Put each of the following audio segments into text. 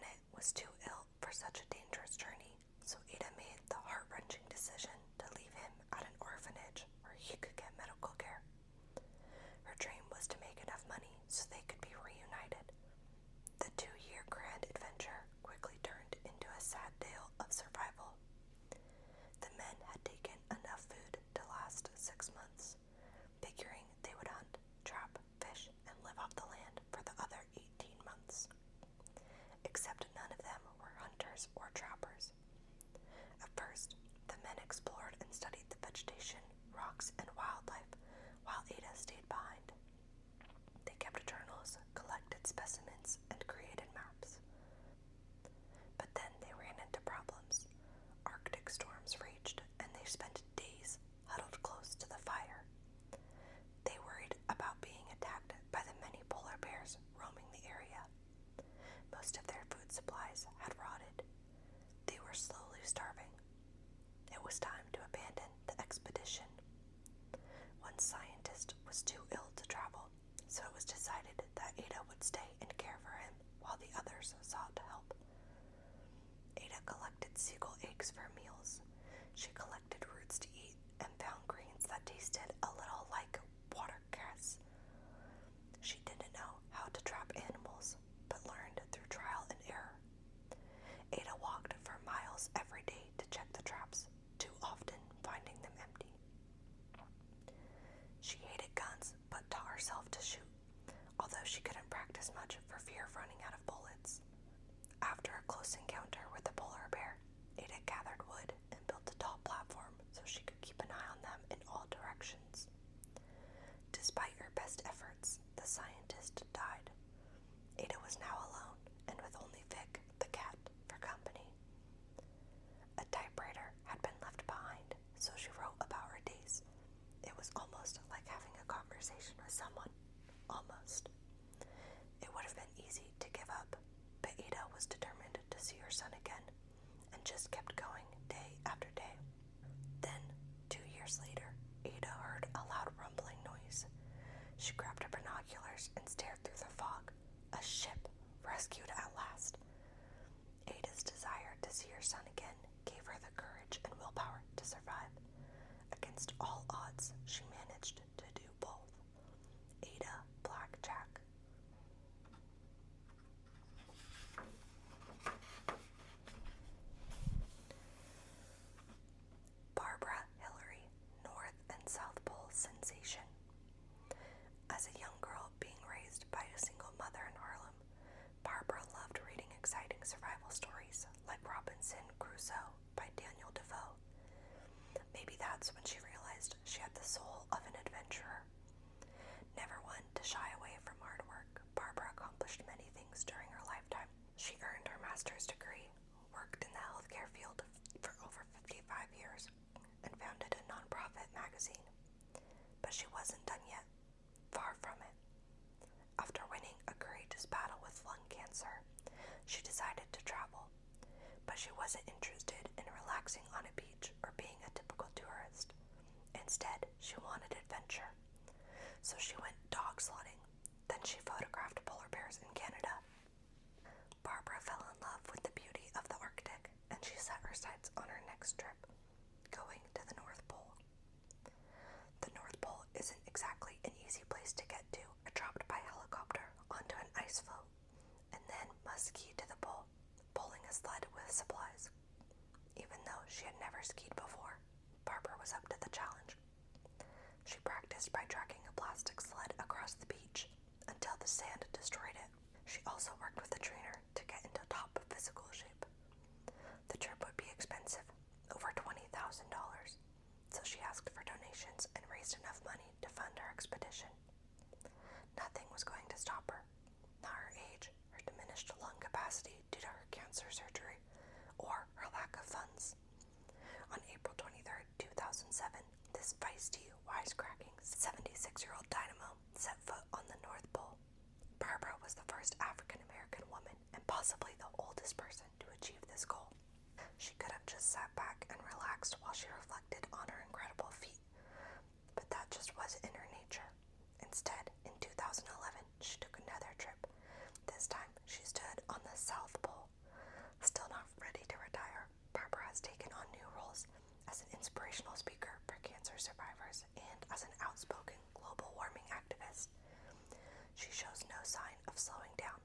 planet was too ill for such a dangerous journey, so Ada made the heart-wrenching decision to leave him at an orphanage where he could get medical care. Her dream was to make enough money so they could be reunited. The 2-year grand adventure quickly turned into a sad tale of survival. The men had taken enough food to last 6 months, figuring they would hunt, trap, fish, and live off the land for the other 18 months. Except none of them were hunters or trappers. At first, the men explored and studied the vegetation, rocks, and wildlife, while Ada stayed behind. They kept journals, collected specimens, and created maps. But then they ran into problems. Arctic storms raged, and they spent days huddled close to the fire. They worried about being attacked by the many polar bears roaming the area. Most of their food supplies had rotted. They were slowly starving. It was time to abandon the expedition. One scientist was too ill to travel, so it was decided that Ada would stay and care for him while the others sought help. Ada collected seagull eggs for meals. She collected roots to eat and found greens that tasted a little like watercress. She didn't know how to trap animals, but learned through trial and error. Ada walked for miles every day to check the traps, too often finding them empty. She hated guns, but taught herself to shoot, although she couldn't practice much for fear of running out of bullets. After a close encounter with the polar bear, Ada gathered wood and built a tall platform so she could keep an eye on them in all directions. Despite her best efforts, the scientist died. Ada was now alone, and with only Vic, the cat, for company. A typewriter had been left behind, so she wrote about her days. It was almost like having a conversation with someone. Almost. It would have been easy to give up, but Ada was determined to see her son again, and just kept going day after day. Then, 2 years later, Ada heard a loud rumbling noise. She grabbed her binoculars and stared through the fog. A ship, rescued at last. Ada's desire to see her son again gave her the courage and willpower to survive. Against all odds, she managed to do both. Ada Blackjack. Barbara Hillary, North and South Pole sensation. As a young girl being raised by a single mother in Harlem, Barbara loved reading exciting survival stories like Robinson Crusoe by Daniel Defoe. Maybe that's when she realized she had the soul of an adventurer. Never one to shy away from hard work, Barbara accomplished many things during her lifetime. She earned her master's degree, worked in the healthcare field for over 55 years, and founded a nonprofit magazine. But she wasn't done yet. Far from it. After winning a courageous battle with lung cancer, she decided to travel. But she wasn't interested in relaxing on a beach or being a typical tourist. Instead, she wanted adventure. So she went dog slotting. Then she photographed polar bears in Canada. Barbara fell in love with the beauty of the Arctic, and she set her sights on her next trip, going to the North Pole. The North Pole isn't exactly an easy place to get to. Dropped by helicopter onto an ice floe, and then must ski to the pole, pulling a sled with supplies. Even though she had never skied before, Barbara was up to the challenge. She practiced by dragging a plastic sled across the beach until the sand destroyed it. She also worked with a trainer to get into top physical shape. The trip would be expensive, over $20,000, so she asked for donations and raised enough money to fund her expedition. Nothing was going to stop her. Not her age, her diminished lung capacity due to her cancer surgery, or her lack of funds. On April 23rd, 2007, this feisty, wisecracking 76-year-old dynamo set foot on the North Pole. Barbara was the first African-American woman and possibly the oldest person to achieve this goal. She could have just sat back and relaxed while she reflected on her incredible feat, but that just wasn't in her nature. Instead, in 2011, she took another trip. This time, she stood on the South Pole, motivational speaker for cancer survivors and as an outspoken global warming activist. She shows no sign of slowing down.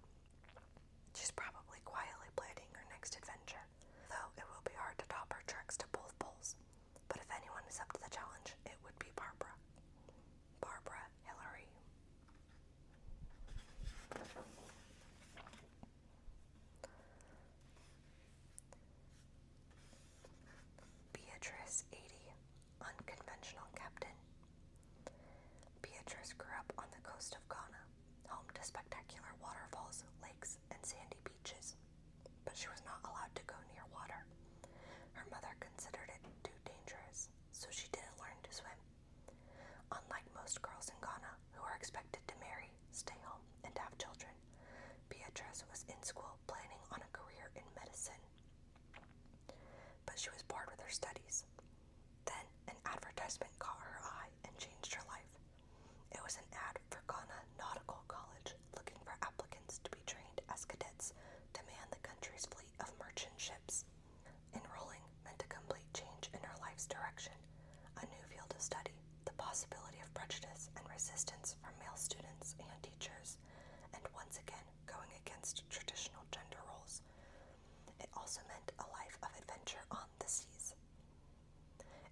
She's probably quietly planning her next adventure, though it will be hard to top her treks to both poles. But if anyone is up to the challenge, it would be Barbara. Barbara Hillary. Beatrice Ayettey, unconventional captain. Beatrice grew up on the coast of Ghana, home to spectacular waterfalls, lakes, and sandy beaches, but she was not allowed to go near water. Her mother considered it too dangerous, so she didn't learn to swim. Unlike most girls in Ghana who are expected to marry, stay home, and have children, Beatrice was in school planning on a career in medicine. But she was bored with her studies. Then an advertisement caught her eye and changed her life. It was an ad for Ghana Nautical College looking for applicants to be trained as cadets to man the country's fleet of merchant ships. Enrolling meant a complete change in her life's direction, a new field of study, the possibility of prejudice and resistance from male students and teachers, and once again going against traditional gender roles. It also meant a life of adventure on the seas.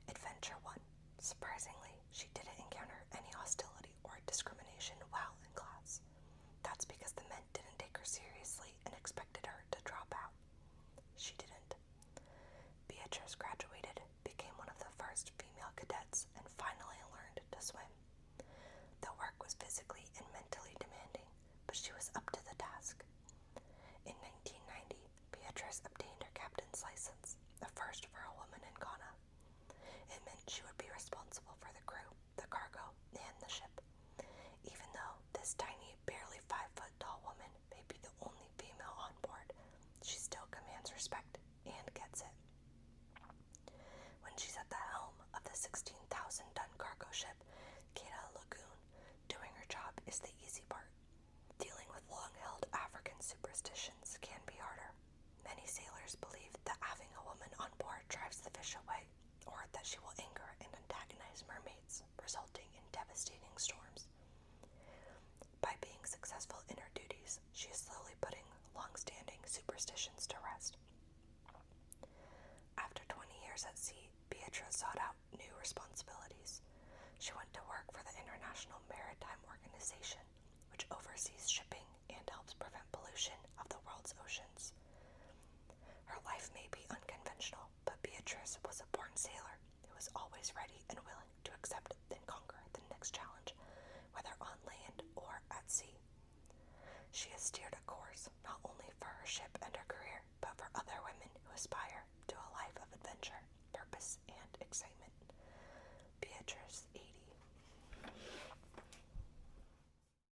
Adventure 1. Surprisingly, she didn't encounter any hostility or discrimination while in class. That's because the men didn't take her seriously and expected her to drop out. She didn't. Beatrice graduated, became one of the first female cadets, and finally learned to swim. The work was physically and mentally demanding, but she was up to the task. In 1990, Beatrice obtained her captain's license, a first for a woman in Ghana. It meant she would be responsible for the crew, the cargo, and the ship. Even though this tiny, barely 5-foot-tall woman may be the only female on board, she still commands respect and gets it. When she's at the helm of the 16,000-ton cargo ship, Ada Lagoon, doing her job is the easy part. Dealing with long-held African superstitions can be harder. Many sailors believe that having a woman on board drives the fish away, or that she will anger and antagonize mermaids, resulting in devastating storms. By being successful in her duties, she is slowly putting long-standing superstitions to rest. After 20 years at sea, Beatrice sought out new responsibilities. She went to work for the International Maritime Organization, which oversees shipping and helps prevent pollution of the world's oceans. Her life may be unconventional, but Beatrice was a born sailor who was always ready and willing to accept and conquer the next challenge, whether on land or at sea. She has steered a course not only for her ship and her career, but for other women who aspire to a life of adventure, purpose, and excitement. Beatrice Ayettey.